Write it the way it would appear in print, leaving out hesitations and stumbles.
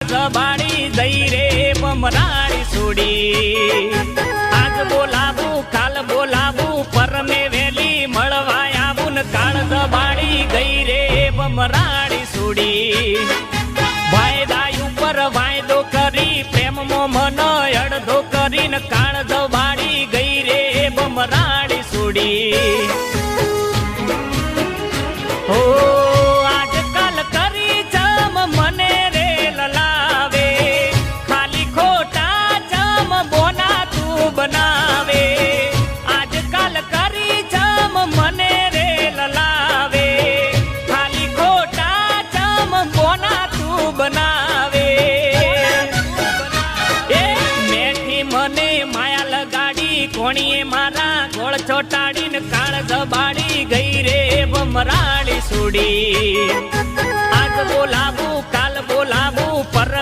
જબાડી જઈ રે બમરાળી છોડી આજ બોલાવું કાલ બોલાવું પરમે વેલી મળવા આવું ને કાળ જબાડી ગઈ રે બમરાળી છોડી વાયદા ઉપર વાયદો કરી પ્રેમમાં મન અડધો કરીને કાળ જબાડી ગઈ રે બમરાળી છોડી હો આજકાલ કરી જમ મને રે લલાવે ખાલી ખોટા જમ બોના તું બનાવે આજકાલ કરી જમ મને રે લલાવે ખાલી ખોટા જમ બોના તું બનાવે એ મેઠી મને માયા લગાડી કોણીએ મારા ગોળ ચોટાડીને કાળ જબાડી ગઈ રે બમરાળી છોડી આજ બોલાવું